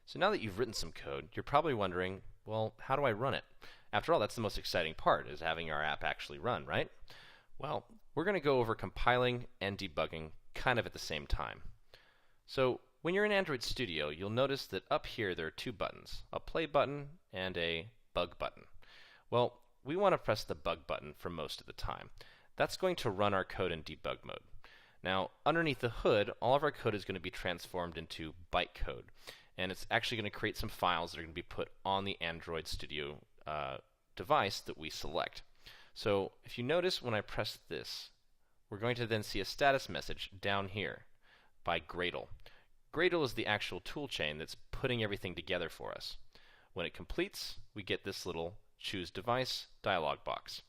So now that you've written some code, you're probably wondering, well, how do I run it? After all, that's the most exciting part, is having our app actually run, right? Well, we're going to go over compiling and debugging kind of at the same time. So when you're in Android Studio, you'll notice that up here there are two buttons, a play button and a bug button. Well, we want to press the bug button for most of the time. That's going to run our code in debug mode. Now, underneath the hood, all of our code is going to be transformed into bytecode, and it's actually going to create some files that are going to be put on the Android Studio device that we select. So if you notice when I press this, we're going to then see a status message down here by Gradle. Gradle is the actual toolchain that's putting everything together for us. When it completes, we get this little Choose Device dialog box.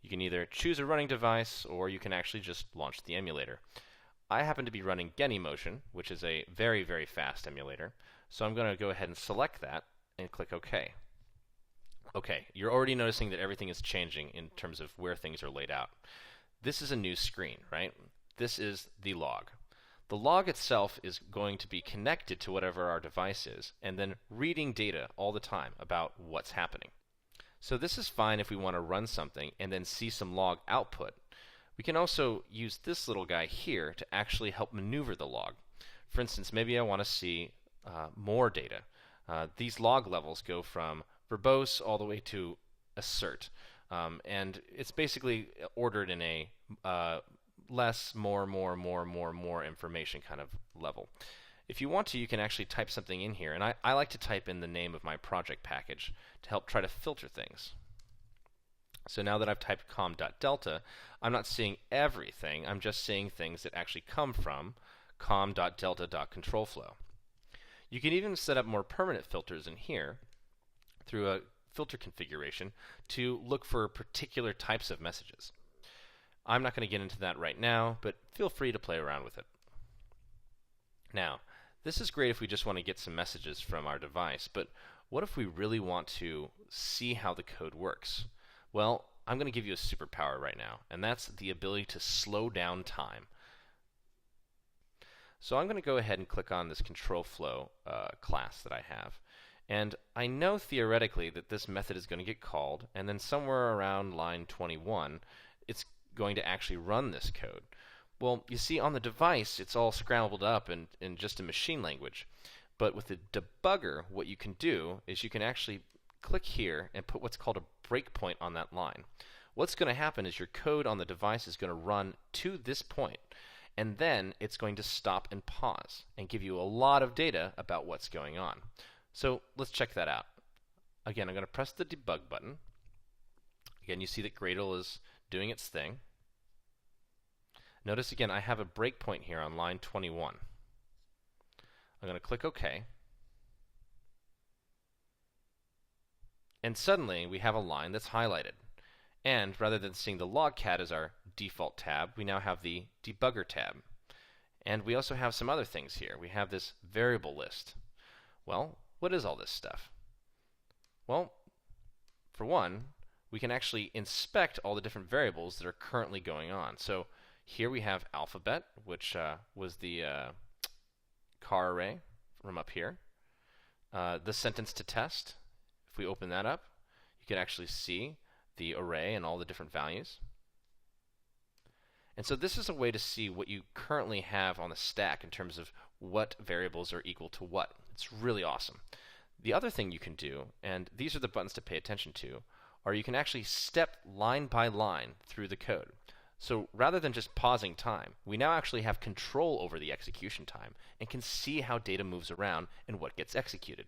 You can either choose a running device, or you can actually just launch the emulator. I happen to be running Genymotion, which is a very, very fast emulator, so I'm going to go ahead and select that and click OK. Okay, you're already noticing that everything is changing in terms of where things are laid out. This is a new screen, right? This is the log. The log itself is going to be connected to whatever our device is, and then reading data all the time about what's happening. So this is fine if we want to run something and then see some log output. We can also use this little guy here to actually help maneuver the log. For instance, maybe I want to see more data. These log levels go from verbose all the way to assert. And it's basically ordered in a less, more information kind of level. If you want to, you can actually type something in here, and I like to type in the name of my project package to help try to filter things. So now that I've typed com.delta, I'm not seeing everything, I'm just seeing things that actually come from com.delta.controlFlow. You can even set up more permanent filters in here through a filter configuration to look for particular types of messages. I'm not going to get into that right now, but feel free to play around with it. Now, this is great if we just want to get some messages from our device, but what if we really want to see how the code works? Well, I'm going to give you a superpower right now, and that's the ability to slow down time. So I'm going to go ahead and click on this control-flow class that I have. And I know theoretically that this method is going to get called, and then somewhere around line 21, it's going to actually run this code. Well, you see, on the device, it's all scrambled up in just a machine language. But with the debugger, what you can do is you can actually click here and put what's called a breakpoint on that line. What's going to happen is your code on the device is going to run to this point, and then it's going to stop and pause and give you a lot of data about what's going on. So let's check that out. Again, I'm going to press the debug button. Again, you see that Gradle is doing its thing. Notice again, I have a breakpoint here on line 21. I'm going to click OK. And suddenly, we have a line that's highlighted. And rather than seeing the logcat as our default tab, we now have the debugger tab. And we also have some other things here. We have this variable list. Well, what is all this stuff? Well, for one, we can actually inspect all the different variables that are currently going on. So here we have alphabet, which was the car array from up here. The sentence to test, if we open that up, you can actually see the array and all the different values. And so this is a way to see what you currently have on the stack in terms of what variables are equal to what. It's really awesome. The other thing you can do, and these are the buttons to pay attention to, are you can actually step line by line through the code. So rather than just pausing time, we now actually have control over the execution time and can see how data moves around and what gets executed.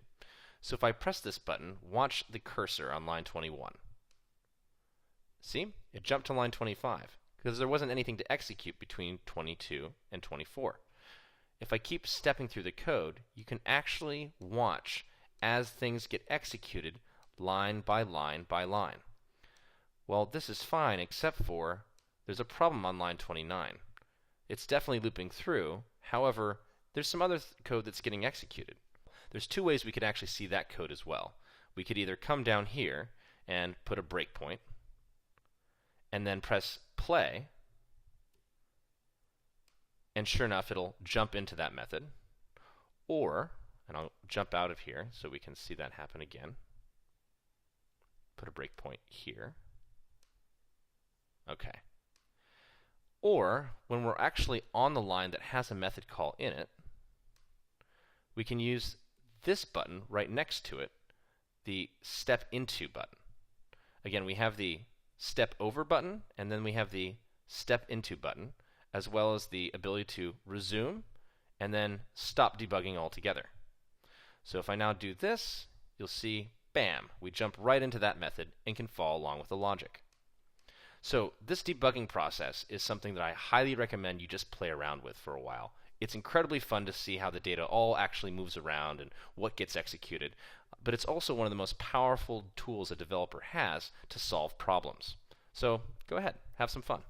So if I press this button, watch the cursor on line 21. See? It jumped to line 25 because there wasn't anything to execute between 22 and 24. If I keep stepping through the code, you can actually watch as things get executed line by line by line. Well, this is fine except for there's a problem on line 29. It's definitely looping through. However, there's some other code that's getting executed. There's two ways we could actually see that code as well. We could either come down here and put a breakpoint and then press play, and sure enough, it'll jump into that method. Or, And I'll jump out of here so we can see that happen again. Put a breakpoint here. Okay. Or when we're actually on the line that has a method call in it, we can use this button right next to it, the step into button. Again, we have the step over button, and then we have the step into button, as well as the ability to resume and then stop debugging altogether. So if I now do this, you'll see, bam, we jump right into that method and can follow along with the logic. So this debugging process is something that I highly recommend you just play around with for a while. It's incredibly fun to see how the data all actually moves around and what gets executed, but it's also one of the most powerful tools a developer has to solve problems. So go ahead, have some fun.